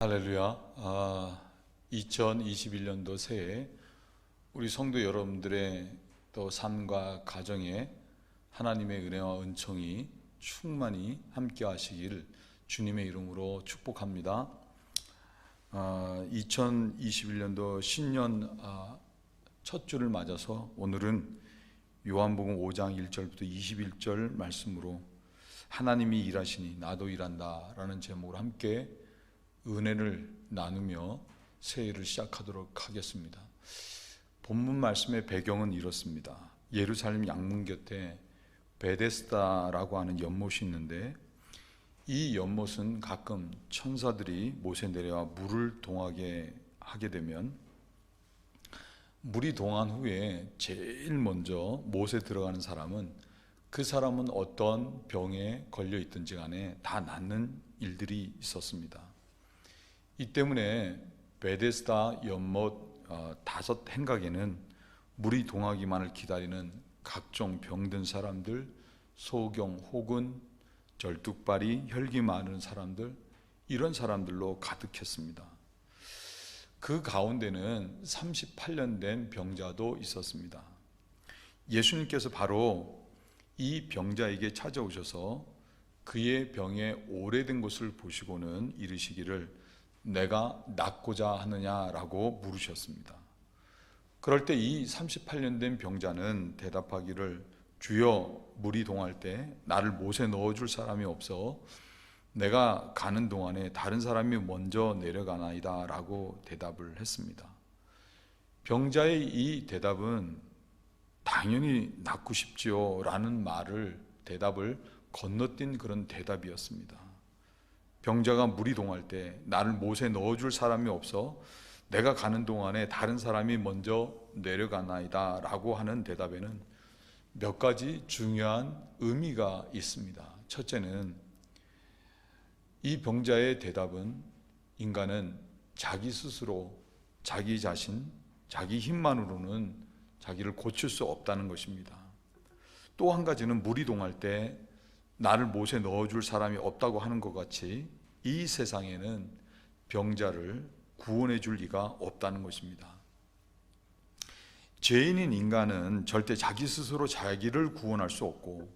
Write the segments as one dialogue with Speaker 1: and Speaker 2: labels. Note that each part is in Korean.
Speaker 1: 할렐루야. 2021년도 새해 우리 성도 여러분들의 또 삶과 가정에 하나님의 은혜와 은총이 충만히 함께 하시길 주님의 이름으로 축복합니다. 2021년도 신년 첫 주를 맞아서 오늘은 요한복음 5장 1절부터 21절 말씀으로 하나님이 일하시니 나도 일한다 라는 제목으로 함께 은혜를 나누며 새해를 시작하도록 하겠습니다. 본문 말씀의 배경은 이렇습니다. 예루살렘 양문 곁에 베데스다라고 하는 연못이 있는데, 이 연못은 가끔 천사들이 못에 내려와 물을 동하게 하게 되면 물이 동한 후에 제일 먼저 못에 들어가는 사람은 그 사람은 어떤 병에 걸려 있든지 간에 다 낫는 일들이 있었습니다. 이 때문에 베데스다 연못 5 행각에는 물이 동하기만을 기다리는 각종 병든 사람들, 소경, 혹은 절뚝발이, 혈기 많은 사람들, 이런 사람들로 가득했습니다. 그 가운데는 38년 된 병자도 있었습니다. 예수님께서 바로 이 병자에게 찾아오셔서 그의 병의 오래된 것을 보시고는 이르시기를 내가 낫고자 하느냐라고 물으셨습니다. 그럴 때 이 38년 된 병자는 대답하기를, 주여, 물이 동할 때 나를 못에 넣어줄 사람이 없어 내가 가는 동안에 다른 사람이 먼저 내려가나이다 라고 대답을 했습니다. 병자의 이 대답은 당연히 낫고 싶지요 라는 대답을 건너뛴 그런 대답이었습니다. 병자가 물이 동할 때 나를 못에 넣어줄 사람이 없어 내가 가는 동안에 다른 사람이 먼저 내려가나이다 라고 하는 대답에는 몇 가지 중요한 의미가 있습니다. 첫째는, 이 병자의 대답은 인간은 자기 스스로, 자기 자신, 자기 힘만으로는 자기를 고칠 수 없다는 것입니다. 또 한 가지는, 물이 동할 때 나를 못에 넣어줄 사람이 없다고 하는 것 같이 이 세상에는 병자를 구원해 줄 리가 없다는 것입니다. 죄인인 인간은 절대 자기 스스로 자기를 구원할 수 없고,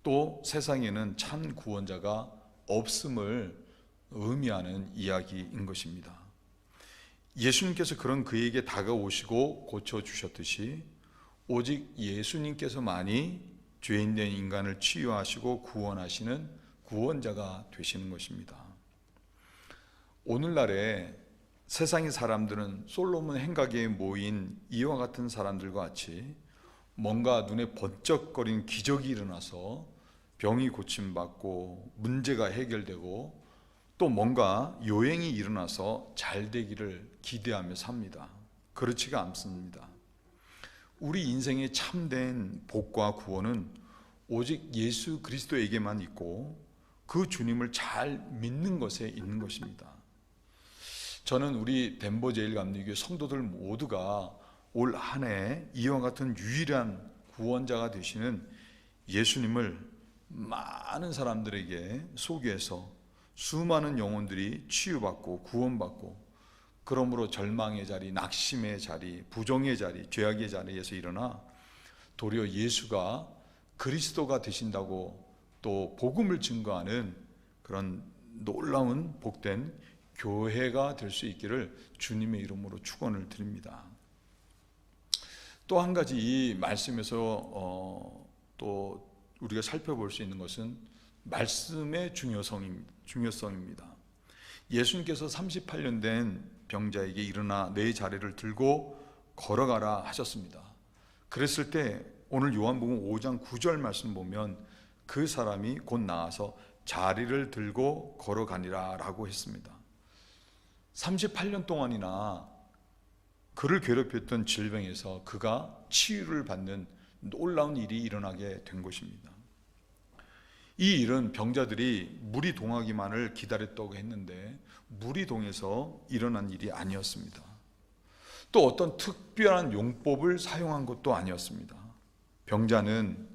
Speaker 1: 또 세상에는 참 구원자가 없음을 의미하는 이야기인 것입니다. 예수님께서 그런 그에게 다가오시고 고쳐주셨듯이 오직 예수님께서만이 죄인된 인간을 치유하시고 구원하시는 구원자가 되시는 것입니다. 오늘날에 세상의 사람들은 솔로몬 행각에 모인 이와 같은 사람들과 같이 뭔가 눈에 번쩍거리는 기적이 일어나서 병이 고침받고 문제가 해결되고 또 뭔가 요행이 일어나서 잘 되기를 기대하며 삽니다. 그렇지가 않습니다. 우리 인생의 참된 복과 구원은 오직 예수 그리스도에게만 있고 그 주님을 잘 믿는 것에 있는 것입니다. 저는 우리 덴버 제일감리교회 성도들 모두가 올 한 해 이와 같은 유일한 구원자가 되시는 예수님을 많은 사람들에게 소개해서 수많은 영혼들이 치유받고 구원받고, 그러므로 절망의 자리, 낙심의 자리, 부정의 자리, 죄악의 자리에서 일어나 도리어 예수가 그리스도가 되신다고 또 복음을 증거하는 그런 놀라운 복된 교회가 될 수 있기를 주님의 이름으로 축원을 드립니다. 또 한 가지 이 말씀에서 또 우리가 살펴볼 수 있는 것은 말씀의 중요성입니다. 예수님께서 38년 된 병자에게 일어나 내 자리를 들고 걸어가라 하셨습니다. 그랬을 때 오늘 요한복음 5장 9절 말씀 보면 그 사람이 곧 나아서 자리를 들고 걸어가니라 라고 했습니다. 38년 동안이나 그를 괴롭혔던 질병에서 그가 치유를 받는 놀라운 일이 일어나게 된 것입니다. 이 일은 병자들이 물이 동하기만을 기다렸다고 했는데 물이 동해서 일어난 일이 아니었습니다. 또 어떤 특별한 용법을 사용한 것도 아니었습니다. 병자는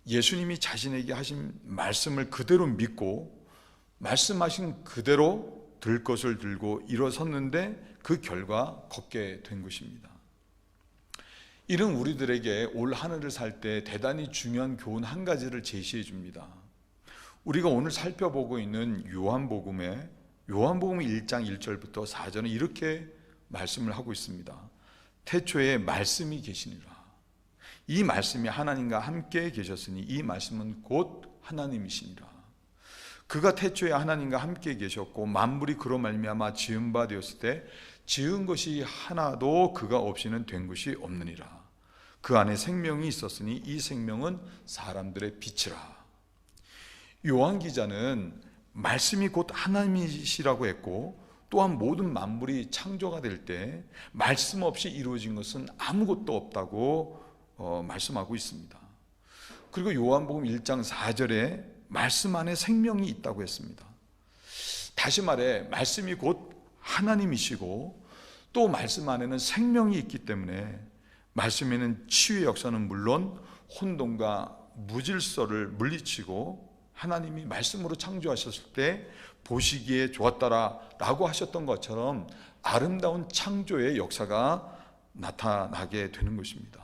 Speaker 1: 예수님이 자신에게 하신 말씀을 그대로 믿고 말씀하신 그대로 들 것을 들고 일어섰는데 그 결과 걷게 된 것입니다. 이는 우리들에게 올 한 해를 살 때 대단히 중요한 교훈 한 가지를 제시해 줍니다. 우리가 오늘 살펴보고 있는 요한복음 1장 1절부터 4절은 이렇게 말씀을 하고 있습니다. 태초에 말씀이 계시니라. 이 말씀이 하나님과 함께 계셨으니 이 말씀은 곧 하나님이시니라. 그가 태초에 하나님과 함께 계셨고 만물이 그로 말미암아 지은 바 되었을 때 지은 것이 하나도 그가 없이는 된 것이 없느니라. 그 안에 생명이 있었으니 이 생명은 사람들의 빛이라. 요한 기자는 말씀이 곧 하나님이시라고 했고, 또한 모든 만물이 창조가 될 때 말씀 없이 이루어진 것은 아무것도 없다고 말씀하고 있습니다. 그리고 요한복음 1장 4절에 말씀 안에 생명이 있다고 했습니다. 다시 말해 말씀이 곧 하나님이시고 또 말씀 안에는 생명이 있기 때문에 말씀에는 치유의 역사는 물론 혼돈과 무질서를 물리치고 하나님이 말씀으로 창조하셨을 때 보시기에 좋았더라 라고 하셨던 것처럼 아름다운 창조의 역사가 나타나게 되는 것입니다.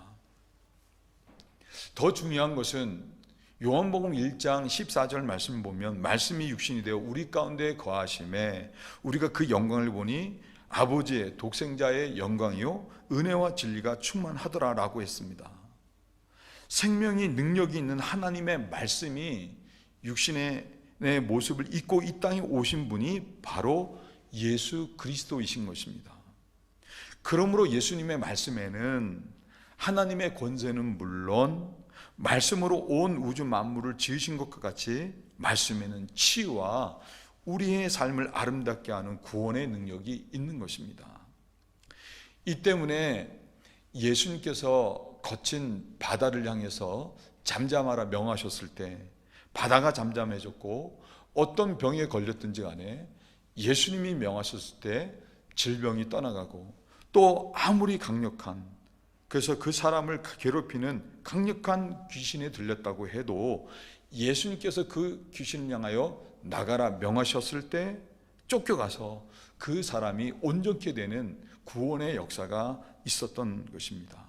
Speaker 1: 더 중요한 것은 요한복음 1장 14절 말씀을 보면 말씀이 육신이 되어 우리 가운데 거하심에 우리가 그 영광을 보니 아버지의 독생자의 영광이요 은혜와 진리가 충만하더라 라고 했습니다. 생명이 능력이 있는 하나님의 말씀이 육신의 모습을 입고 이 땅에 오신 분이 바로 예수 그리스도이신 것입니다. 그러므로 예수님의 말씀에는 하나님의 권세는 물론 말씀으로 온 우주 만물을 지으신 것과 같이 말씀에는 치유와 우리의 삶을 아름답게 하는 구원의 능력이 있는 것입니다. 이 때문에 예수님께서 거친 바다를 향해서 잠잠하라 명하셨을 때 바다가 잠잠해졌고 어떤 병에 걸렸든지 간에 예수님이 명하셨을 때 질병이 떠나가고 또 아무리 강력한, 그래서 그 사람을 괴롭히는 강력한 귀신에 들렸다고 해도 예수님께서 그 귀신을 향하여 나가라 명하셨을 때 쫓겨가서 그 사람이 온전케 되는 구원의 역사가 있었던 것입니다.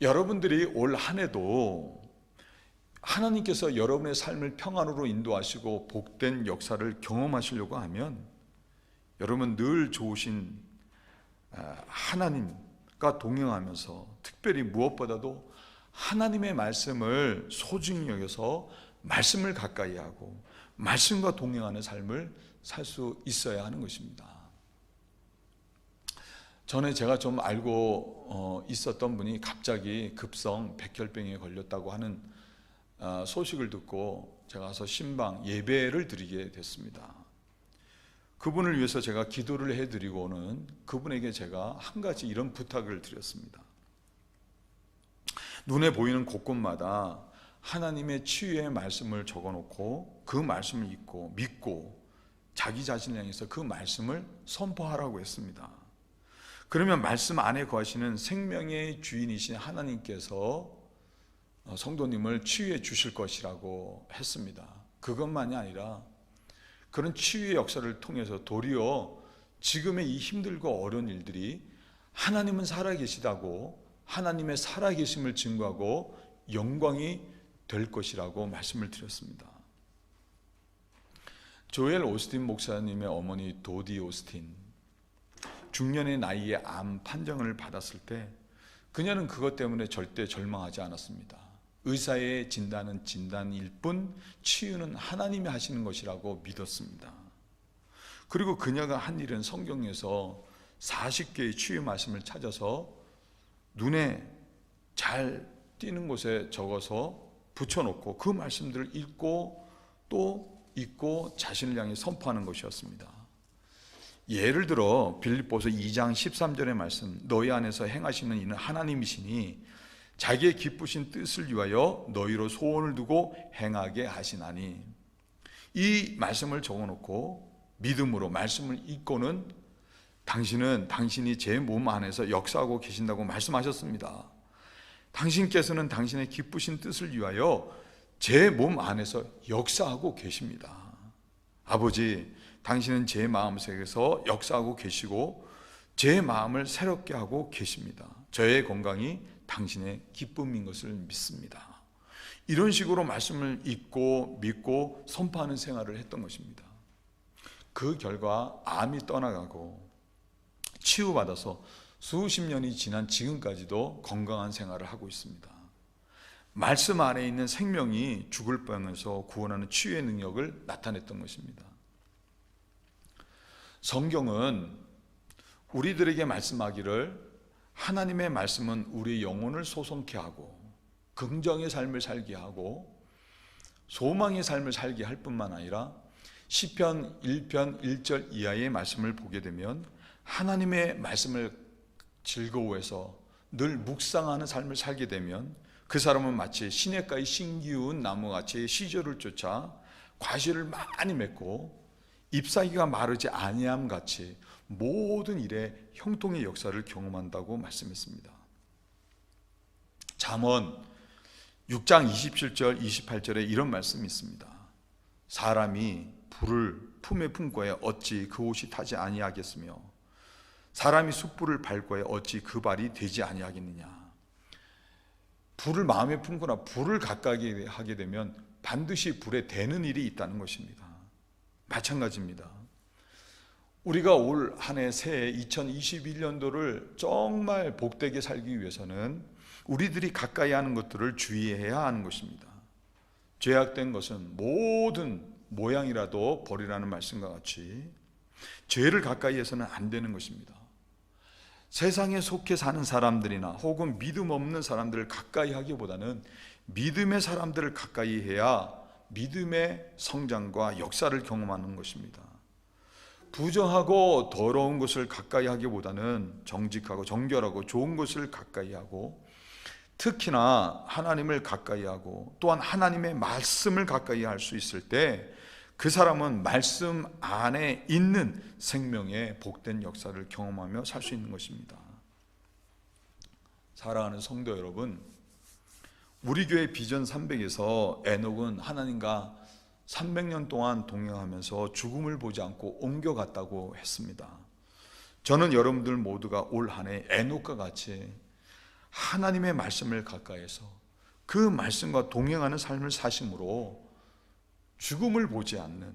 Speaker 1: 여러분들이 올 한 해도 하나님께서 여러분의 삶을 평안으로 인도하시고 복된 역사를 경험하시려고 하면 여러분 늘 좋으신 하나님과 동행하면서 특별히 무엇보다도 하나님의 말씀을 소중히 여겨서 말씀을 가까이 하고 말씀과 동행하는 삶을 살 수 있어야 하는 것입니다. 전에 제가 좀 알고 있었던 분이 갑자기 급성 백혈병에 걸렸다고 하는 소식을 듣고 제가 가서 신방 예배를 드리게 됐습니다. 그분을 위해서 제가 기도를 해드리고는 그분에게 제가 한 가지 이런 부탁을 드렸습니다. 눈에 보이는 곳곳마다 하나님의 치유의 말씀을 적어놓고 그 말씀을 읽고 믿고 자기 자신을 향해서 그 말씀을 선포하라고 했습니다. 그러면 말씀 안에 거하시는 생명의 주인이신 하나님께서 성도님을 치유해 주실 것이라고 했습니다. 그것만이 아니라 그런 치유의 역사를 통해서 도리어 지금의 이 힘들고 어려운 일들이 하나님은 살아계시다고 하나님의 살아계심을 증거하고 영광이 될 것이라고 말씀을 드렸습니다. 조엘 오스틴 목사님의 어머니 도디 오스틴, 중년의 나이에 암 판정을 받았을 때 그녀는 그것 때문에 절대 절망하지 않았습니다. 의사의 진단은 진단일 뿐 치유는 하나님이 하시는 것이라고 믿었습니다. 그리고 그녀가 한 일은 성경에서 40개의 치유 말씀을 찾아서 눈에 잘 띄는 곳에 적어서 붙여놓고 그 말씀들을 읽고 또 읽고 자신을 향해 선포하는 것이었습니다. 예를 들어 빌립보서 2장 13절의 말씀, 너희 안에서 행하시는 이는 하나님이시니 자기의 기쁘신 뜻을 위하여 너희로 소원을 두고 행하게 하시나니, 이 말씀을 적어놓고 믿음으로 말씀을 읽고는 당신이 제 몸 안에서 역사하고 계신다고 말씀하셨습니다. 당신께서는 당신의 기쁘신 뜻을 위하여 제 몸 안에서 역사하고 계십니다. 아버지, 당신은 제 마음속에서 역사하고 계시고 제 마음을 새롭게 하고 계십니다. 저의 건강이 당신의 기쁨인 것을 믿습니다. 이런 식으로 말씀을 읽고 믿고 선포하는 생활을 했던 것입니다. 그 결과 암이 떠나가고 치유받아서 수십 년이 지난 지금까지도 건강한 생활을 하고 있습니다. 말씀 안에 있는 생명이 죽을 병에서 구원하는 치유의 능력을 나타냈던 것입니다. 성경은 우리들에게 말씀하기를 하나님의 말씀은 우리의 영혼을 소송케 하고 긍정의 삶을 살게 하고 소망의 삶을 살게 할 뿐만 아니라 시편 1편 1절 이하의 말씀을 보게 되면 하나님의 말씀을 즐거워해서 늘 묵상하는 삶을 살게 되면 그 사람은 마치 시냇가의 신기운 나무같이 시절을 쫓아 과실을 많이 맺고 잎사귀가 마르지 아니함 같이 모든 일에 형통의 역사를 경험한다고 말씀했습니다. 잠언 6장 27절 28절에 이런 말씀이 있습니다. 사람이 불을 품에 품고에 어찌 그 옷이 타지 아니하겠으며 사람이 숯불을 밟고에 어찌 그 발이 되지 아니하겠느냐. 불을 마음에 품거나 불을 가까이 하게 되면 반드시 불에 대는 일이 있다는 것입니다. 마찬가지입니다. 우리가 올 한 해 새해 2021년도를 정말 복되게 살기 위해서는 우리들이 가까이 하는 것들을 주의해야 하는 것입니다. 죄악된 것은 모든 모양이라도 버리라는 말씀과 같이 죄를 가까이 해서는 안 되는 것입니다. 세상에 속해 사는 사람들이나 혹은 믿음 없는 사람들을 가까이 하기보다는 믿음의 사람들을 가까이 해야 믿음의 성장과 역사를 경험하는 것입니다. 부정하고 더러운 것을 가까이 하기보다는 정직하고 정결하고 좋은 것을 가까이 하고 특히나 하나님을 가까이 하고 또한 하나님의 말씀을 가까이 할 수 있을 때 그 사람은 말씀 안에 있는 생명의 복된 역사를 경험하며 살 수 있는 것입니다. 사랑하는 성도 여러분, 우리 교회 비전 300에서 에녹은 하나님과 300년 동안 동행하면서 죽음을 보지 않고 옮겨갔다고 했습니다. 저는 여러분들 모두가 올 한 해 에녹과 같이 하나님의 말씀을 가까이해서 그 말씀과 동행하는 삶을 사심으로 죽음을 보지 않는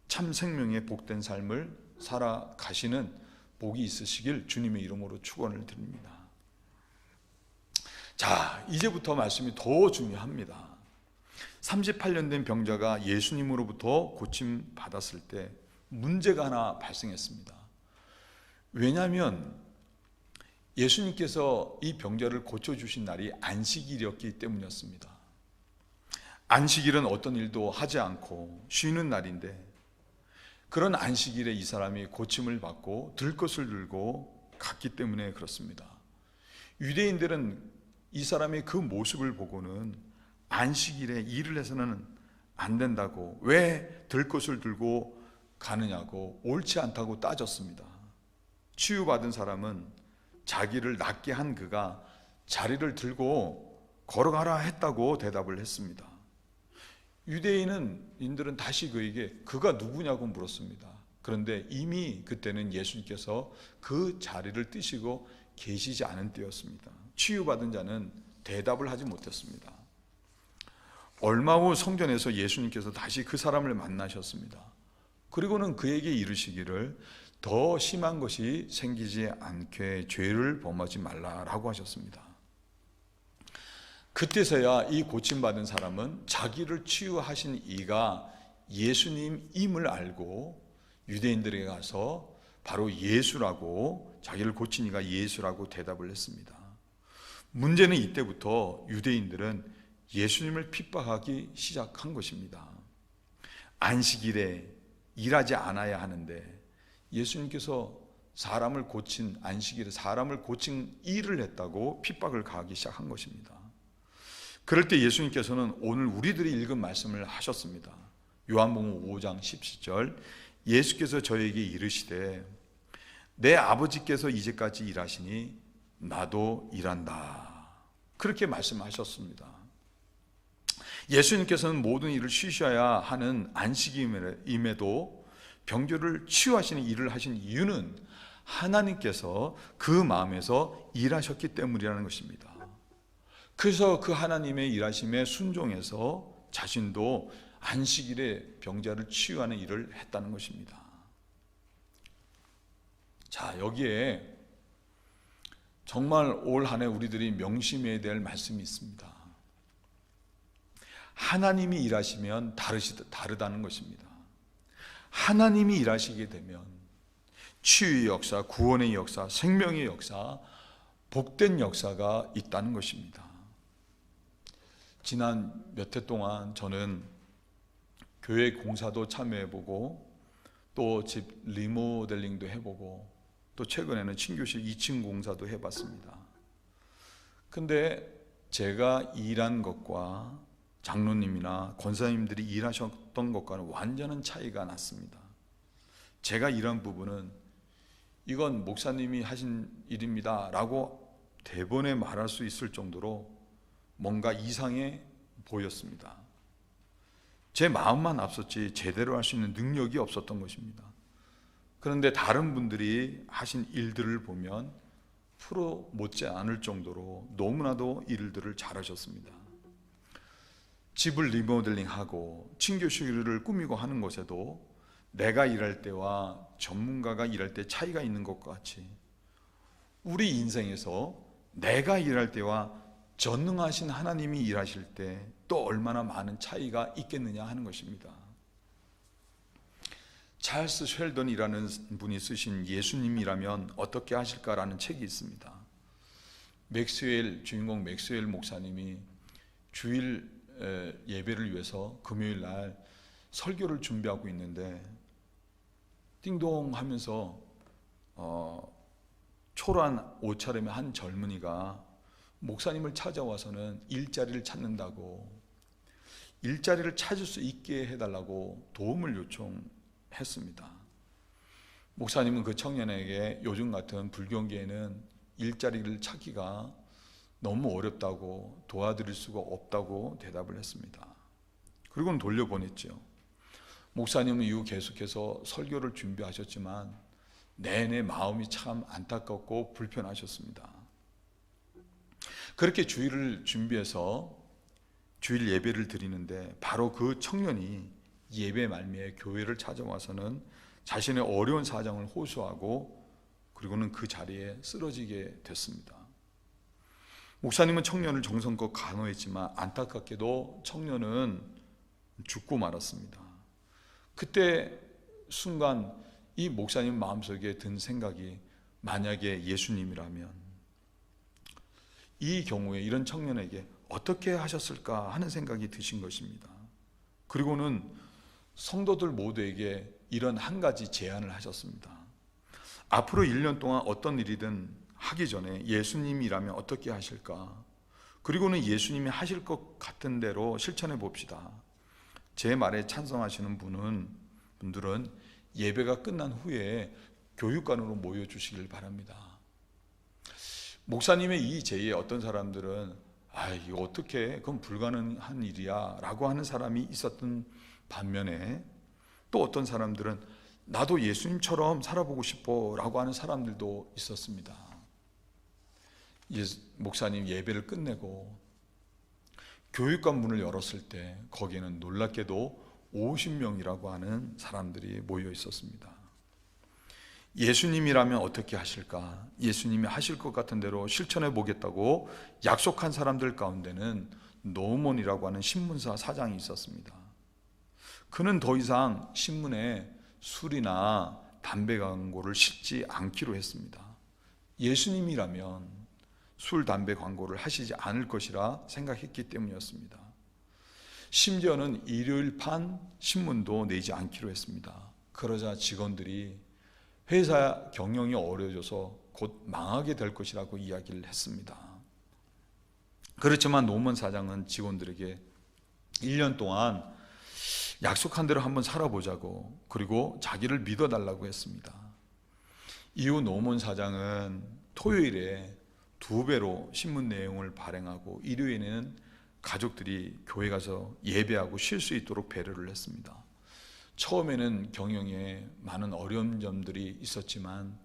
Speaker 1: 참 생명의 복된 삶을 살아가시는 복이 있으시길 주님의 이름으로 축원을 드립니다. 자, 이제부터 말씀이 더 중요합니다. 38년 된 병자가 예수님으로부터 고침 받았을 때 문제가 하나 발생했습니다. 왜냐하면 예수님께서 이 병자를 고쳐주신 날이 안식일이었기 때문이었습니다. 안식일은 어떤 일도 하지 않고 쉬는 날인데 그런 안식일에 이 사람이 고침을 받고 들 것을 들고 갔기 때문에 그렇습니다. 유대인들은 이 사람의 그 모습을 보고는 안식일에 일을 해서는 안 된다고, 왜 들 것을 들고 가느냐고 옳지 않다고 따졌습니다. 치유받은 사람은 자기를 낫게 한 그가 자리를 들고 걸어가라 했다고 대답을 했습니다. 유대인들은 다시 그에게 그가 누구냐고 물었습니다. 그런데 이미 그때는 예수님께서 그 자리를 뜨시고 계시지 않은 때였습니다. 치유받은 자는 대답을 하지 못했습니다. 얼마 후 성전에서 예수님께서 다시 그 사람을 만나셨습니다. 그리고는 그에게 이르시기를 더 심한 것이 생기지 않게 죄를 범하지 말라라고 하셨습니다. 그때서야 이 고침받은 사람은 자기를 치유하신 이가 예수님임을 알고 유대인들에게 가서 바로 예수라고, 자기를 고친 이가 예수라고 대답을 했습니다. 문제는 이때부터 유대인들은 예수님을 핍박하기 시작한 것입니다. 안식일에 일하지 않아야 하는데 예수님께서 사람을 고친 안식일에 사람을 고친 일을 했다고 핍박을 가하기 시작한 것입니다. 그럴 때 예수님께서는 오늘 우리들이 읽은 말씀을 하셨습니다. 요한복음 5장 17절, 예수께서 저에게 이르시되 내 아버지께서 이제까지 일하시니 나도 일한다. 그렇게 말씀하셨습니다. 예수님께서는 모든 일을 쉬셔야 하는 안식임에도 병조를 치유하시는 일을 하신 이유는 하나님께서 그 마음에서 일하셨기 때문이라는 것입니다. 그래서 그 하나님의 일하심에 순종해서 자신도 안식일에 병자를 치유하는 일을 했다는 것입니다. 자, 여기에 정말 올 한 해 우리들이 명심해야 될 말씀이 있습니다. 하나님이 일하시면 다르다는 것입니다. 하나님이 일하시게 되면 치유의 역사, 구원의 역사, 생명의 역사, 복된 역사가 있다는 것입니다. 지난 몇 해 동안 저는 교회 공사도 참여해보고 또 집 리모델링도 해보고 또 최근에는 친교실 2층 공사도 해봤습니다. 근데 제가 일한 것과 장로님이나 권사님들이 일하셨던 것과는 완전한 차이가 났습니다. 제가 일한 부분은 이건 목사님이 하신 일입니다 라고 대본에 말할 수 있을 정도로 뭔가 이상해 보였습니다. 제 마음만 앞섰지 제대로 할 수 있는 능력이 없었던 것입니다. 그런데 다른 분들이 하신 일들을 보면 프로 못지 않을 정도로 너무나도 일들을 잘하셨습니다. 집을 리모델링하고 친교실을 꾸미고 하는 것에도 내가 일할 때와 전문가가 일할 때 차이가 있는 것과 같이 우리 인생에서 내가 일할 때와 전능하신 하나님이 일하실 때 또 얼마나 많은 차이가 있겠느냐 하는 것입니다. 찰스 쉘던이라는 분이 쓰신 예수님이라면 어떻게 하실까라는 책이 있습니다. 주인공 맥스웰 목사님이 주일 예배를 위해서 금요일 날 설교를 준비하고 있는데 띵동 하면서 초라한 옷차림의 한 젊은이가 목사님을 찾아와서는 일자리를 찾는다고, 일자리를 찾을 수 있게 해달라고 도움을 요청했습니다. 목사님은 그 청년에게 요즘 같은 불경기에는 일자리를 찾기가 너무 어렵다고 도와드릴 수가 없다고 대답을 했습니다. 그리고는 돌려보냈죠. 목사님은 이후 계속해서 설교를 준비하셨지만 내내 마음이 참 안타깝고 불편하셨습니다. 그렇게 주일을 준비해서 주일 예배를 드리는데 바로 그 청년이 예배 말미에 교회를 찾아와서는 자신의 어려운 사정을 호소하고 그리고는 그 자리에 쓰러지게 됐습니다. 목사님은 청년을 정성껏 간호했지만 안타깝게도 청년은 죽고 말았습니다. 그때 순간 이 목사님 마음속에 든 생각이 만약에 예수님이라면 이 경우에 이런 청년에게 어떻게 하셨을까 하는 생각이 드신 것입니다. 그리고는 성도들 모두에게 이런 한 가지 제안을 하셨습니다. 앞으로 1년 동안 어떤 일이든 하기 전에 예수님이라면 어떻게 하실까? 그리고는 예수님이 하실 것 같은 대로 실천해 봅시다. 제 말에 찬성하시는 분들은 예배가 끝난 후에 교육관으로 모여주시길 바랍니다. 목사님의 이 제의에 어떤 사람들은 이거 어떻게, 그건 불가능한 일이야 라고 하는 사람이 있었던 반면에 또 어떤 사람들은 나도 예수님처럼 살아보고 싶어 라고 하는 사람들도 있었습니다. 목사님 예배를 끝내고 교육관 문을 열었을 때 거기에는 놀랍게도 50명이라고 하는 사람들이 모여 있었습니다. 예수님이라면 어떻게 하실까? 예수님이 하실 것 같은 대로 실천해 보겠다고 약속한 사람들 가운데는 노몬이라고 하는 신문사 사장이 있었습니다. 그는 더 이상 신문에 술이나 담배 광고를 싣지 않기로 했습니다. 예수님이라면 술, 담배 광고를 하시지 않을 것이라 생각했기 때문이었습니다. 심지어는 일요일판 신문도 내지 않기로 했습니다. 그러자 직원들이 회사 경영이 어려워져서 곧 망하게 될 것이라고 이야기를 했습니다. 그렇지만 노먼 사장은 직원들에게 1년 동안 약속한 대로 한번 살아보자고, 그리고 자기를 믿어달라고 했습니다. 이후 노먼 사장은 토요일에 2배로 신문 내용을 발행하고 일요일에는 가족들이 교회 가서 예배하고 쉴 수 있도록 배려를 했습니다. 처음에는 경영에 많은 어려운 점들이 있었지만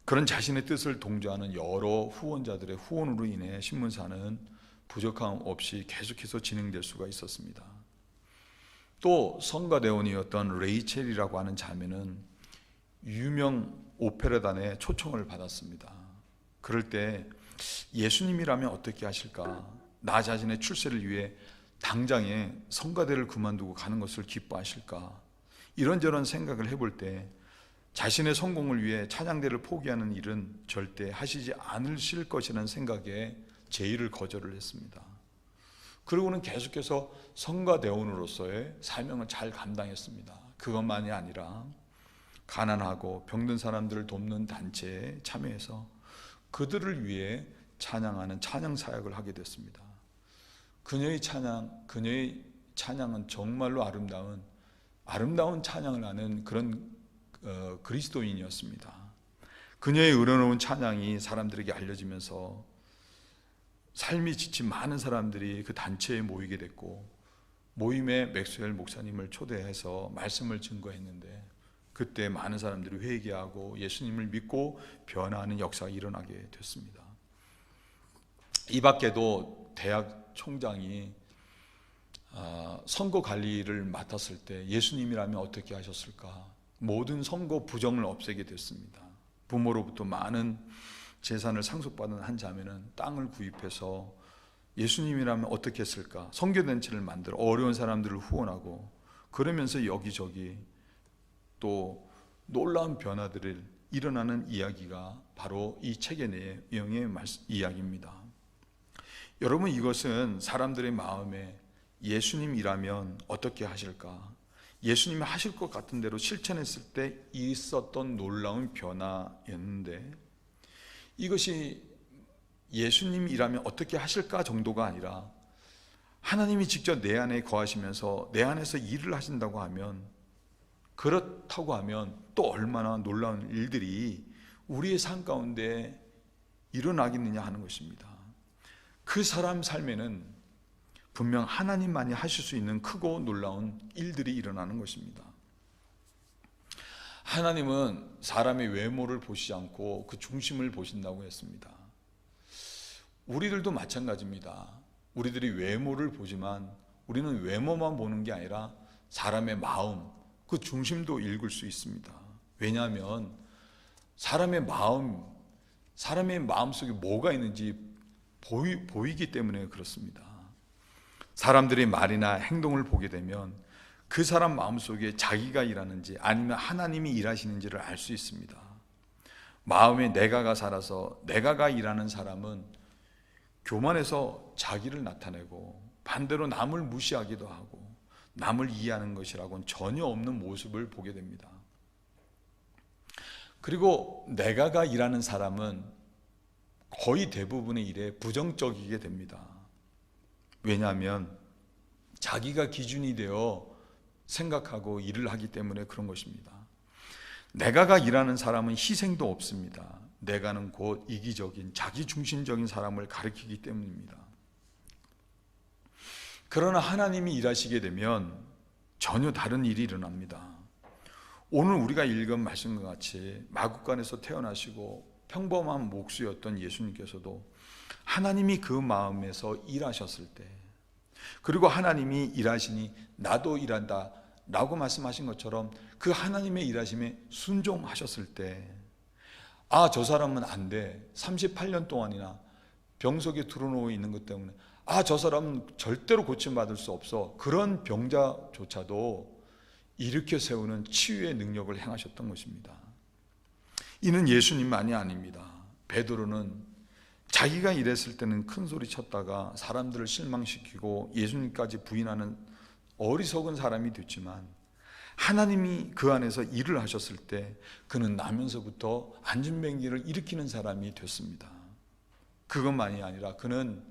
Speaker 1: 그런 자신의 뜻을 동조하는 여러 후원자들의 후원으로 인해 신문사는 부족함 없이 계속해서 진행될 수가 있었습니다. 또 성가대원이었던 레이첼이라고 하는 자매는 유명 오페라단에 초청을 받았습니다. 그럴 때 예수님이라면 어떻게 하실까? 나 자신의 출세를 위해 당장에 성가대를 그만두고 가는 것을 기뻐하실까? 이런저런 생각을 해볼 때 자신의 성공을 위해 찬양대를 포기하는 일은 절대 하시지 않으실 것이라는 생각에 제의를 거절을 했습니다. 그리고는 계속해서 성가대원으로서의 사명을 잘 감당했습니다. 그것만이 아니라 가난하고 병든 사람들을 돕는 단체에 참여해서 그들을 위해 찬양하는 찬양 사역을 하게 됐습니다. 그녀의 찬양은 정말로 아름다운 찬양을 하는 그런 그리스도인이었습니다. 그녀의 의로운 찬양이 사람들에게 알려지면서 삶이 지친 많은 사람들이 그 단체에 모이게 됐고, 모임에 맥스웰 목사님을 초대해서 말씀을 증거했는데 그때 많은 사람들이 회개하고 예수님을 믿고 변화하는 역사가 일어나게 됐습니다. 이 밖에도 대학 총장이 선거 관리를 맡았을 때 예수님이라면 어떻게 하셨을까? 모든 선거 부정을 없애게 됐습니다. 부모로부터 많은 재산을 상속받은 한 자매는 땅을 구입해서 예수님이라면 어떻게 했을까? 선교단체를 만들어 어려운 사람들을 후원하고, 그러면서 여기저기 또 놀라운 변화들이 일어나는 이야기가 바로 이 책의 내용의 이야기입니다. 여러분, 이것은 사람들의 마음에 예수님이라면 어떻게 하실까? 예수님이 하실 것 같은 대로 실천했을 때 있었던 놀라운 변화였는데, 이것이 예수님이라면 어떻게 하실까 정도가 아니라 하나님이 직접 내 안에 거하시면서 내 안에서 일을 하신다고 하면, 그렇다고 하면 또 얼마나 놀라운 일들이 우리의 삶 가운데 일어나겠느냐 하는 것입니다. 그 사람 삶에는 분명 하나님만이 하실 수 있는 크고 놀라운 일들이 일어나는 것입니다. 하나님은 사람의 외모를 보시지 않고 그 중심을 보신다고 했습니다. 우리들도 마찬가지입니다. 우리들이 외모를 보지만 우리는 외모만 보는 게 아니라 사람의 마음, 그 중심도 읽을 수 있습니다. 왜냐하면 사람의 마음속에 뭐가 있는지 보이기 때문에 그렇습니다. 사람들의 말이나 행동을 보게 되면 그 사람 마음속에 자기가 일하는지 아니면 하나님이 일하시는지를 알 수 있습니다. 마음에 내가가 살아서 내가가 일하는 사람은 교만해서 자기를 나타내고, 반대로 남을 무시하기도 하고 남을 이해하는 것이라고는 전혀 없는 모습을 보게 됩니다. 그리고 내가가 일하는 사람은 거의 대부분의 일에 부정적이게 됩니다. 왜냐하면 자기가 기준이 되어 생각하고 일을 하기 때문에 그런 것입니다. 내가가 일하는 사람은 희생도 없습니다. 내가는 곧 이기적인 자기중심적인 사람을 가리키기 때문입니다. 그러나 하나님이 일하시게 되면 전혀 다른 일이 일어납니다. 오늘 우리가 읽은 말씀과 같이 마구간에서 태어나시고 평범한 목수였던 예수님께서도 하나님이 그 마음에서 일하셨을 때, 그리고 하나님이 일하시니 나도 일한다 라고 말씀하신 것처럼 그 하나님의 일하심에 순종하셨을 때, 저 사람은 안 돼, 38년 동안이나 병석에 들어누워 있는 것 때문에 저 사람은 절대로 고침받을 수 없어, 그런 병자조차도 일으켜 세우는 치유의 능력을 행하셨던 것입니다. 이는 예수님만이 아닙니다. 베드로는 자기가 일했을 때는 큰 소리 쳤다가 사람들을 실망시키고 예수님까지 부인하는 어리석은 사람이 됐지만, 하나님이 그 안에서 일을 하셨을 때 그는 나면서부터 안진뱅이를 일으키는 사람이 됐습니다. 그것만이 아니라 그는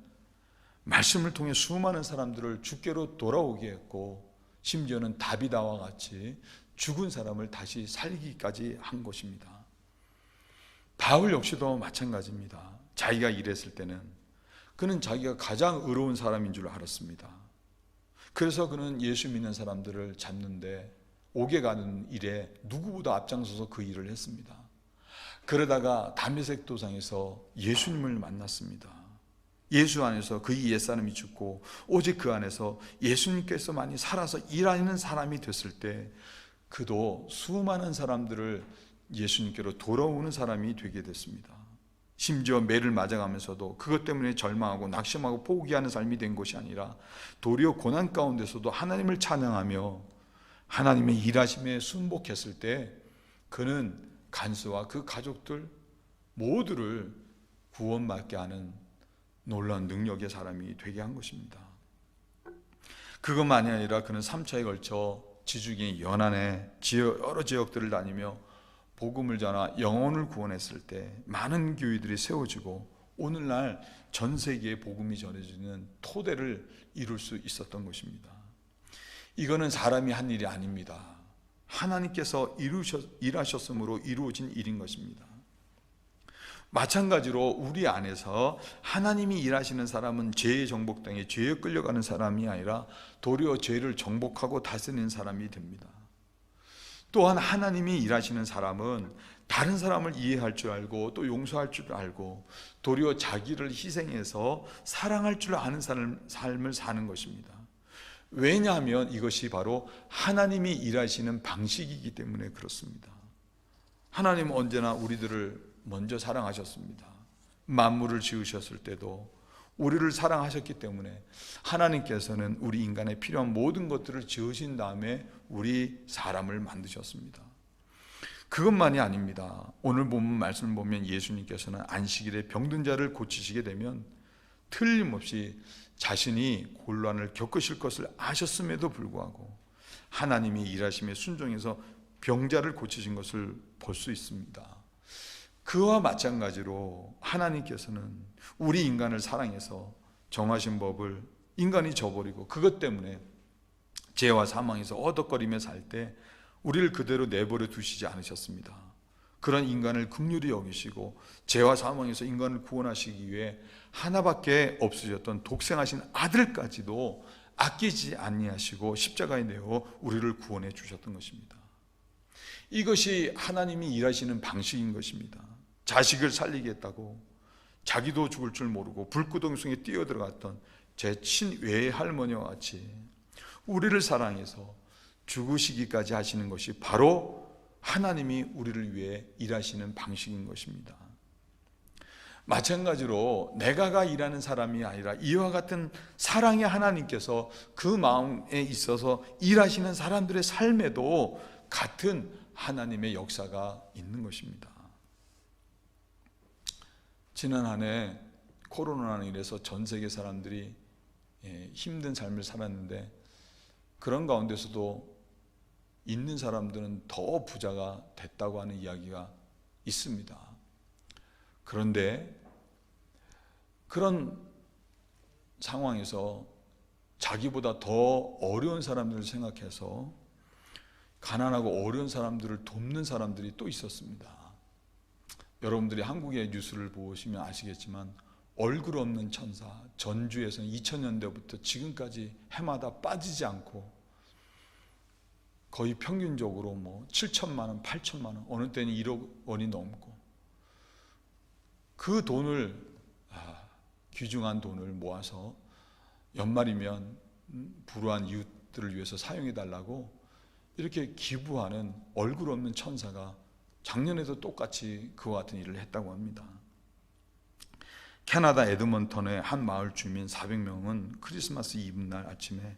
Speaker 1: 말씀을 통해 수많은 사람들을 주께로 돌아오게 했고, 심지어는 다비다와 같이 죽은 사람을 다시 살리기까지 한 것입니다. 바울 역시도 마찬가지입니다. 자기가 일했을 때는 그는 자기가 가장 의로운 사람인 줄 알았습니다. 그래서 그는 예수 믿는 사람들을 잡는데 옥에 가는 일에 누구보다 앞장서서 그 일을 했습니다. 그러다가 다메섹 도상에서 예수님을 만났습니다. 예수 안에서 그의 옛사람이 죽고 오직 그 안에서 예수님께서만이 살아서 일하는 사람이 됐을 때 그도 수많은 사람들을 예수님께로 돌아오는 사람이 되게 됐습니다. 심지어 매를 맞아가면서도 그것 때문에 절망하고 낙심하고 포기하는 삶이 된 것이 아니라 도리어 고난 가운데서도 하나님을 찬양하며 하나님의 일하심에 순복했을 때 그는 간수와 그 가족들 모두를 구원받게 하는 놀라운 능력의 사람이 되게 한 것입니다. 그것만이 아니라 그는 3차에 걸쳐 지중해 연안의 여러 지역들을 다니며 복음을 전하 영혼을 구원했을 때 많은 교회들이 세워지고 오늘날 전 세계에 복음이 전해지는 토대를 이룰 수 있었던 것입니다. 이거는 사람이 한 일이 아닙니다. 하나님께서 일하셨으므로 이루어진 일인 것입니다. 마찬가지로 우리 안에서 하나님이 일하시는 사람은 죄의 정복당에 죄에 끌려가는 사람이 아니라 도리어 죄를 정복하고 다스리는 사람이 됩니다. 또한 하나님이 일하시는 사람은 다른 사람을 이해할 줄 알고 또 용서할 줄 알고 도리어 자기를 희생해서 사랑할 줄 아는 삶을 사는 것입니다. 왜냐하면 이것이 바로 하나님이 일하시는 방식이기 때문에 그렇습니다. 하나님은 언제나 우리들을 먼저 사랑하셨습니다. 만물을 지으셨을 때도 우리를 사랑하셨기 때문에 하나님께서는 우리 인간에 필요한 모든 것들을 지으신 다음에 우리 사람을 만드셨습니다. 그것만이 아닙니다. 오늘 본문 말씀을 보면 예수님께서는 안식일에 병든 자를 고치시게 되면 틀림없이 자신이 곤란을 겪으실 것을 아셨음에도 불구하고 하나님이 일하심에 순종해서 병자를 고치신 것을 볼 수 있습니다. 그와 마찬가지로 하나님께서는 우리 인간을 사랑해서 정하신 법을 인간이 저버리고 그것 때문에 죄와 사망에서 어덕거리며 살 때 우리를 그대로 내버려 두시지 않으셨습니다. 그런 인간을 긍휼히 여기시고 죄와 사망에서 인간을 구원하시기 위해 하나밖에 없으셨던 독생하신 아들까지도 아끼지 아니하시고 십자가에 내어 우리를 구원해 주셨던 것입니다. 이것이 하나님이 일하시는 방식인 것입니다. 자식을 살리겠다고 자기도 죽을 줄 모르고 불구덩이 속에 뛰어들어갔던 제 친외의 할머니와 같이 우리를 사랑해서 죽으시기까지 하시는 것이 바로 하나님이 우리를 위해 일하시는 방식인 것입니다. 마찬가지로 내가가 일하는 사람이 아니라 이와 같은 사랑의 하나님께서 그 마음에 있어서 일하시는 사람들의 삶에도 같은 하나님의 역사가 있는 것입니다. 지난 한 해 코로나로 인해서 전 세계 사람들이 힘든 삶을 살았는데 그런 가운데서도 있는 사람들은 더 부자가 됐다고 하는 이야기가 있습니다. 그런데 그런 상황에서 자기보다 더 어려운 사람들을 생각해서 가난하고 어려운 사람들을 돕는 사람들이 또 있었습니다. 여러분들이 한국의 뉴스를 보시면 아시겠지만 얼굴 없는 천사, 전주에서는 2000년대부터 지금까지 해마다 빠지지 않고 거의 평균적으로 7천만 원, 8천만 원, 어느 때는 1억 원이 넘고 그 돈을 귀중한 돈을 모아서 연말이면 불우한 이웃들을 위해서 사용해 달라고 이렇게 기부하는 얼굴 없는 천사가 작년에도 똑같이 그와 같은 일을 했다고 합니다. 캐나다 에드먼턴의 한 마을 주민 400명은 크리스마스 이브날 아침에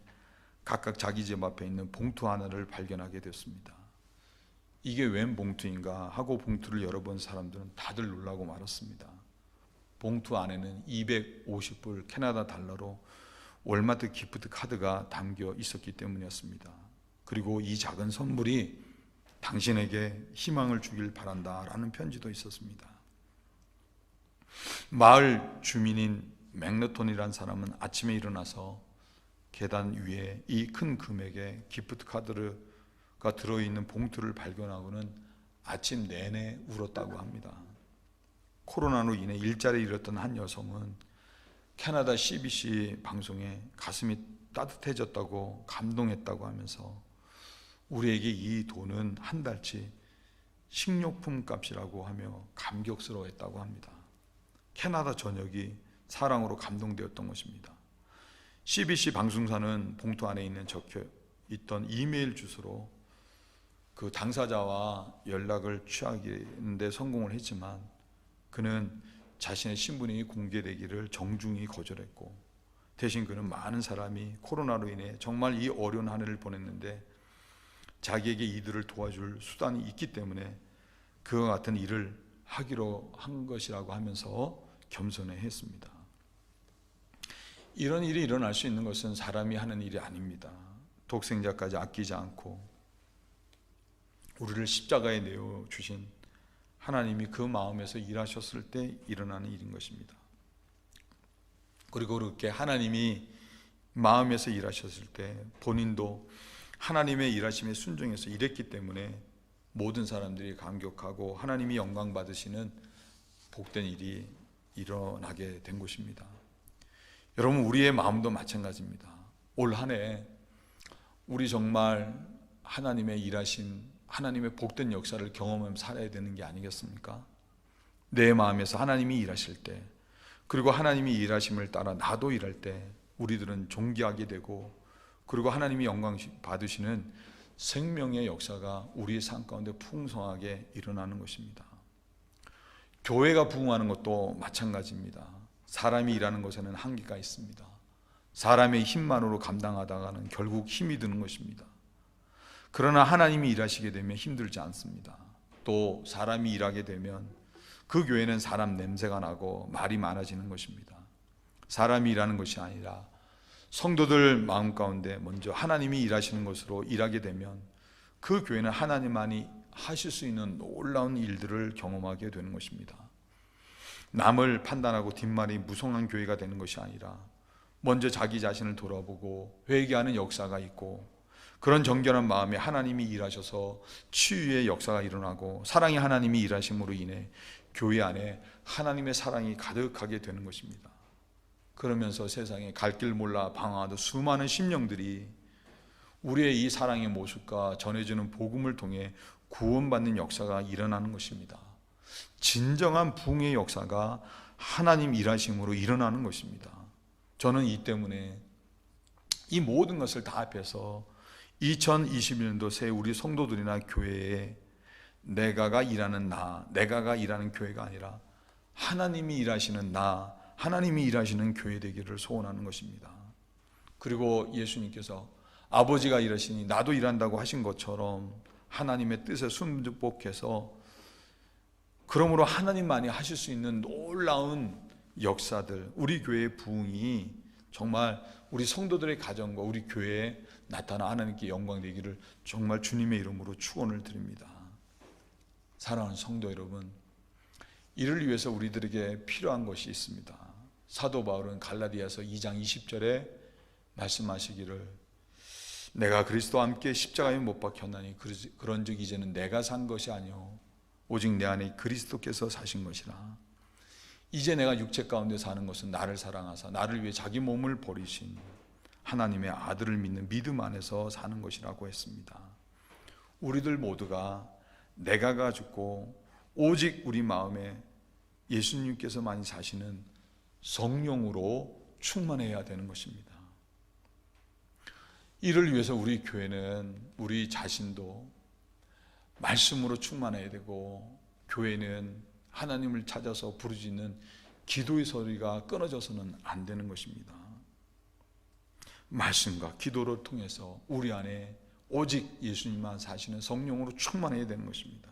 Speaker 1: 각각 자기 집 앞에 있는 봉투 하나를 발견하게 됐습니다. 이게 웬 봉투인가 하고 봉투를 열어본 사람들은 다들 놀라고 말았습니다. 봉투 안에는 250불 캐나다 달러로 월마트 기프트 카드가 담겨 있었기 때문이었습니다. 그리고 이 작은 선물이 당신에게 희망을 주길 바란다라는 편지도 있었습니다. 마을 주민인 맥너톤이라는 사람은 아침에 일어나서 계단 위에 이 큰 금액의 기프트 카드가 들어있는 봉투를 발견하고는 아침 내내 울었다고 합니다. 코로나로 인해 일자리를 잃었던 한 여성은 캐나다 CBC 방송에 가슴이 따뜻해졌다고 감동했다고 하면서 우리에게 이 돈은 한 달치 식료품 값이라고 하며 감격스러워했다고 합니다. 캐나다 전역이 사랑으로 감동되었던 것입니다. CBC 방송사는 봉투 안에 적혀 있던 이메일 주소로 그 당사자와 연락을 취하는데 성공을 했지만 그는 자신의 신분이 공개되기를 정중히 거절했고, 대신 그는 많은 사람이 코로나로 인해 정말 이 어려운 한 해를 보냈는데 자기에게 이들을 도와줄 수단이 있기 때문에 그와 같은 일을 하기로 한 것이라고 하면서 겸손해 했습니다. 이런 일이 일어날 수 있는 것은 사람이 하는 일이 아닙니다. 독생자까지 아끼지 않고 우리를 십자가에 내어주신 하나님이 그 마음에서 일하셨을 때 일어나는 일인 것입니다. 그리고 그렇게 하나님이 마음에서 일하셨을 때 본인도 하나님의 일하심에 순종해서 일했기 때문에 모든 사람들이 감격하고 하나님이 영광 받으시는 복된 일이 일어나게 된 것입니다. 여러분, 우리의 마음도 마찬가지입니다. 올 한 해 우리 정말 하나님의 일하심, 하나님의 복된 역사를 경험하면서 살아야 되는 게 아니겠습니까? 내 마음에서 하나님이 일하실 때, 그리고 하나님이 일하심을 따라 나도 일할 때 우리들은 존귀하게 되고, 그리고 하나님이 영광 받으시는 생명의 역사가 우리의 삶 가운데 풍성하게 일어나는 것입니다. 교회가 부흥하는 것도 마찬가지입니다. 사람이 일하는 것에는 한계가 있습니다. 사람의 힘만으로 감당하다가는 결국 힘이 드는 것입니다. 그러나 하나님이 일하시게 되면 힘들지 않습니다. 또 사람이 일하게 되면 그 교회는 사람 냄새가 나고 말이 많아지는 것입니다. 사람이 일하는 것이 아니라 성도들 마음 가운데 먼저 하나님이 일하시는 것으로 일하게 되면 그 교회는 하나님만이 하실 수 있는 놀라운 일들을 경험하게 되는 것입니다. 남을 판단하고 뒷말이 무성한 교회가 되는 것이 아니라 먼저 자기 자신을 돌아보고 회개하는 역사가 있고, 그런 정결한 마음에 하나님이 일하셔서 치유의 역사가 일어나고 사랑의 하나님이 일하심으로 인해 교회 안에 하나님의 사랑이 가득하게 되는 것입니다. 그러면서 세상에 갈 길 몰라 방황하던 수많은 심령들이 우리의 이 사랑의 모습과 전해주는 복음을 통해 구원받는 역사가 일어나는 것입니다. 진정한 부흥의 역사가 하나님 일하심으로 일어나는 것입니다. 저는 이 때문에 이 모든 것을 다 합해서 2021년도 새 우리 성도들이나 교회에 내가가 일하는 내가가 일하는 교회가 아니라 하나님이 일하시는 하나님이 일하시는 교회 되기를 소원하는 것입니다. 그리고 예수님께서 아버지가 일하시니 나도 일한다고 하신 것처럼 하나님의 뜻에 순복해서, 그러므로 하나님만이 하실 수 있는 놀라운 역사들, 우리 교회의 부흥이 정말 우리 성도들의 가정과 우리 교회에 나타나 하나님께 영광 되기를 정말 주님의 이름으로 축원을 드립니다. 사랑하는 성도 여러분, 이를 위해서 우리들에게 필요한 것이 있습니다. 사도 바울은 갈라디아서 2장 20절에 말씀하시기를 내가 그리스도와 함께 십자가에 못 박혔나니 그런즉 이제는 내가 산 것이 아니요 오직 내 안에 그리스도께서 사신 것이라. 이제 내가 육체 가운데 사는 것은 나를 사랑하사 나를 위해 자기 몸을 버리신 하나님의 아들을 믿는 믿음 안에서 사는 것이라고 했습니다. 우리들 모두가 내가가 죽고 오직 우리 마음에 예수님께서만이 사시는 성령으로 충만해야 되는 것입니다. 이를 위해서 우리 교회는 우리 자신도 말씀으로 충만해야 되고, 교회는 하나님을 찾아서 부르짖는 기도의 소리가 끊어져서는 안 되는 것입니다. 말씀과 기도를 통해서 우리 안에 오직 예수님만 사시는 성령으로 충만해야 되는 것입니다.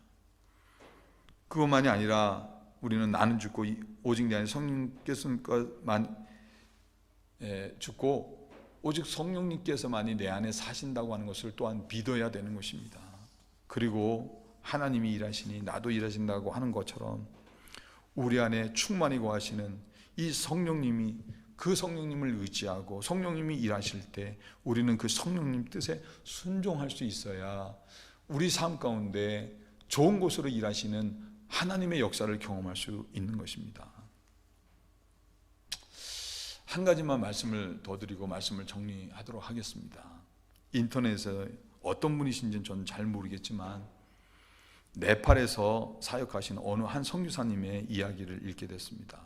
Speaker 1: 그것만이 아니라 우리는 나는 죽고 오직 내 안에 성령께서만 죽고 오직 성령님께서만이 내 안에 사신다고 하는 것을 또한 믿어야 되는 것입니다. 그리고 하나님이 일하시니 나도 일하신다고 하는 것처럼 우리 안에 충만히 거하시는 이 성령님이, 그 성령님을 의지하고 성령님이 일하실 때 우리는 그 성령님 뜻에 순종할 수 있어야 우리 삶 가운데 좋은 곳으로 일하시는 하나님의 역사를 경험할 수 있는 것입니다. 한 가지만 말씀을 더 드리고 말씀을 정리하도록 하겠습니다. 인터넷에 어떤 분이신지는 저는 잘 모르겠지만 네팔에서 사역하신 어느 한 선교사님의 이야기를 읽게 됐습니다.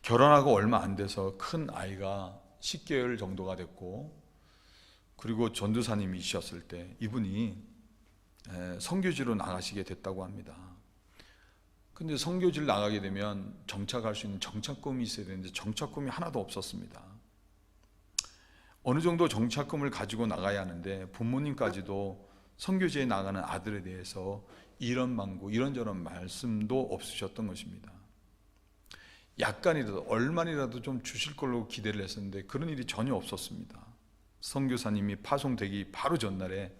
Speaker 1: 결혼하고 얼마 안 돼서 큰 아이가 10개월 정도가 됐고, 그리고 전도사님이셨을 때 이분이 선교지로 나가시게 됐다고 합니다. 근데 선교지를 나가게 되면 정착할 수 있는 정착금이 있어야 되는데 정착금이 하나도 없었습니다. 어느 정도 정착금을 가지고 나가야 하는데 부모님까지도 선교지에 나가는 아들에 대해서 이런 방구 이런저런 말씀도 없으셨던 것입니다. 약간이라도 얼마이라도 좀 주실 걸로 기대를 했었는데 그런 일이 전혀 없었습니다. 선교사님이 파송되기 바로 전날에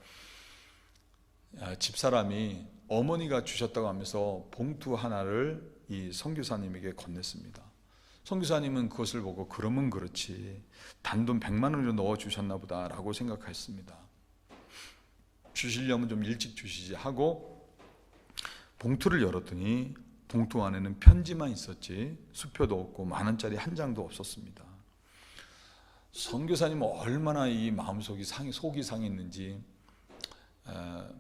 Speaker 1: 집사람이 어머니가 주셨다고 하면서 봉투 하나를 이 선교사님에게 건넸습니다. 선교사님은 그것을 보고 그러면 그렇지 단돈 100만 원으로 넣어주셨나 보다 라고 생각했습니다. 주시려면 좀 일찍 주시지 하고 봉투를 열었더니 봉투 안에는 편지만 있었지 수표도 없고 만 원짜리 한 장도 없었습니다. 선교사님은 얼마나 이 마음속이 속이 상했는지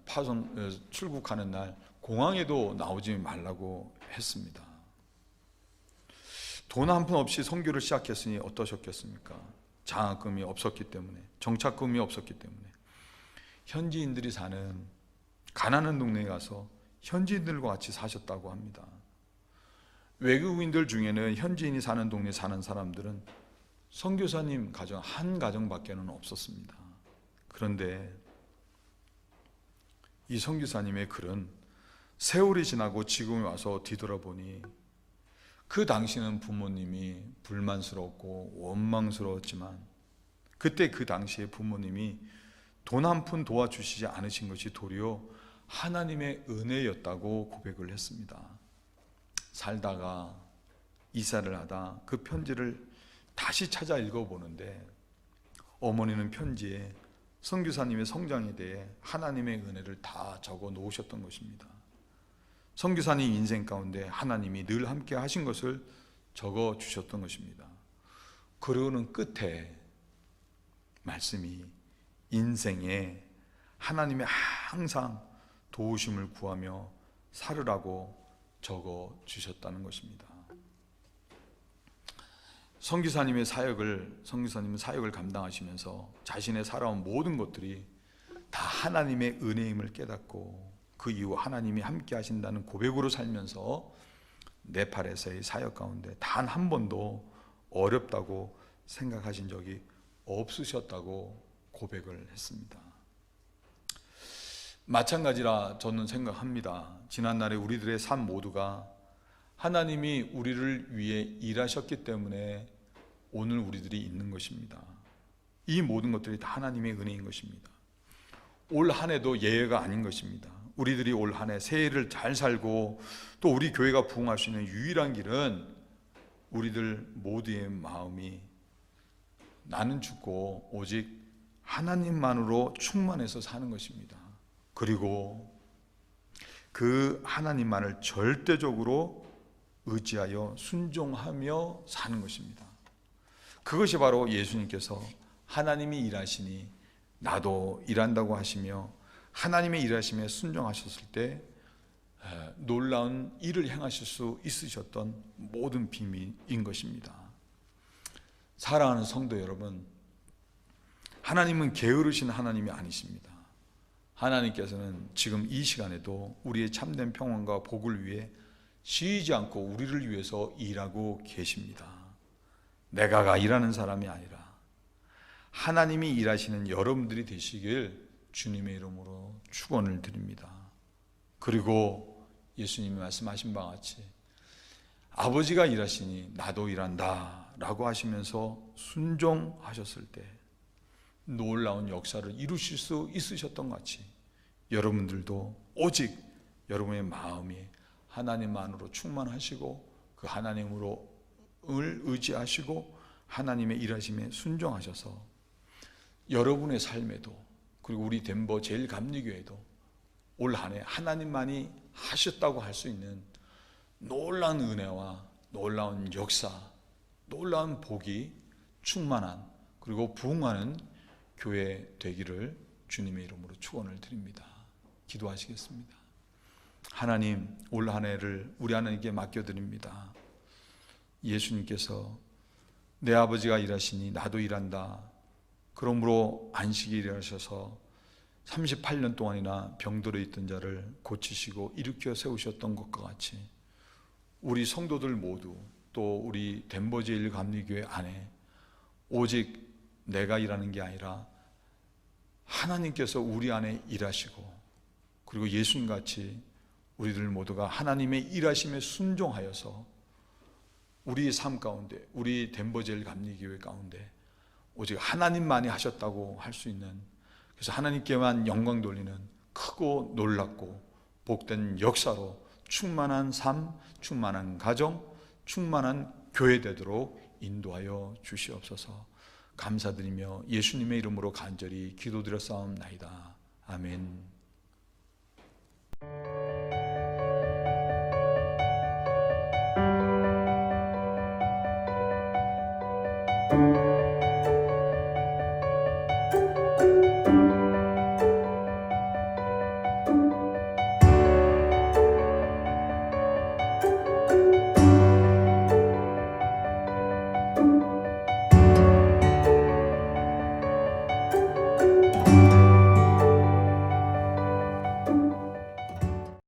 Speaker 1: 파송 출국하는 날 공항에도 나오지 말라고 했습니다. 돈 한 푼 없이 선교를 시작했으니 어떠셨겠습니까? 장학금이 없었기 때문에, 정착금이 없었기 때문에 현지인들이 사는 가난한 동네에 가서 현지인들과 같이 사셨다고 합니다. 외국인들 중에는 현지인이 사는 동네에 사는 사람들은 선교사님 가정 한 가정밖에는 없었습니다. 그런데 이 선교사님의 글은 세월이 지나고 지금에 와서 뒤돌아보니 그 당시는 부모님이 불만스럽고 원망스러웠지만 그때 그 당시에 부모님이 돈 한 푼 도와주시지 않으신 것이 도리어 하나님의 은혜였다고 고백을 했습니다. 살다가 이사를 하다 그 편지를 다시 찾아 읽어보는데 어머니는 편지에 선교사님의 성장에 대해 하나님의 은혜를 다 적어 놓으셨던 것입니다. 선교사님 인생 가운데 하나님이 늘 함께 하신 것을 적어 주셨던 것입니다. 그러는 끝에 말씀이 인생에 하나님의 항상 도우심을 구하며 살으라고 적어 주셨다는 것입니다. 선교사님은 사역을 감당하시면서 자신의 살아온 모든 것들이 다 하나님의 은혜임을 깨닫고 그 이후 하나님이 함께 하신다는 고백으로 살면서 네팔에서의 사역 가운데 단 한 번도 어렵다고 생각하신 적이 없으셨다고 고백을 했습니다. 마찬가지라 저는 생각합니다. 지난날에 우리들의 삶 모두가 하나님이 우리를 위해 일하셨기 때문에 오늘 우리들이 있는 것입니다. 이 모든 것들이 다 하나님의 은혜인 것입니다. 올 한 해도 예외가 아닌 것입니다. 우리들이 올 한 해 새해를 잘 살고 또 우리 교회가 부흥할 수 있는 유일한 길은 우리들 모두의 마음이 나는 죽고 오직 하나님만으로 충만해서 사는 것입니다. 그리고 그 하나님만을 절대적으로 의지하여 순종하며 사는 것입니다. 그것이 바로 예수님께서 하나님이 일하시니 나도 일한다고 하시며 하나님의 일하심에 순종하셨을 때 놀라운 일을 행하실 수 있으셨던 모든 비밀인 것입니다. 사랑하는 성도 여러분, 하나님은 게으르신 하나님이 아니십니다. 하나님께서는 지금 이 시간에도 우리의 참된 평안과 복을 위해 쉬지 않고 우리를 위해서 일하고 계십니다. 내가가 일하는 사람이 아니라 하나님이 일하시는 여러분들이 되시길 주님의 이름으로 축원을 드립니다. 그리고 예수님이 말씀하신 바와 같이 아버지가 일하시니 나도 일한다 라고 하시면서 순종하셨을 때 놀라운 역사를 이루실 수 있으셨던 것 같이 여러분들도 오직 여러분의 마음이 하나님만으로 충만하시고 그 하나님을 의지하시고 하나님의 일하심에 순종하셔서 여러분의 삶에도 그리고 우리 덴버 제일감리교회도 올 한 해 하나님만이 하셨다고 할 수 있는 놀라운 은혜와 놀라운 역사, 놀라운 복이 충만한 그리고 부흥하는 교회 되기를 주님의 이름으로 축원을 드립니다. 기도하시겠습니다. 하나님, 올 한 해를 우리 하나님께 맡겨드립니다. 예수님께서 내 아버지가 일하시니 나도 일한다. 그러므로 안식일에 일하셔서 38년 동안이나 병들어 있던 자를 고치시고 일으켜 세우셨던 것과 같이 우리 성도들 모두 또 우리 덴버제일감리교회 안에 오직 내가 일하는 게 아니라 하나님께서 우리 안에 일하시고 그리고 예수님같이 우리들 모두가 하나님의 일하심에 순종하여서 우리 삶 가운데, 우리 덴버제일감리교회 가운데 오직 하나님만이 하셨다고 할 수 있는, 그래서 하나님께만 영광 돌리는 크고 놀랍고 복된 역사로 충만한 삶, 충만한 가정, 충만한 교회 되도록 인도하여 주시옵소서. 감사드리며 예수님의 이름으로 간절히 기도드렸사옵나이다. 아멘.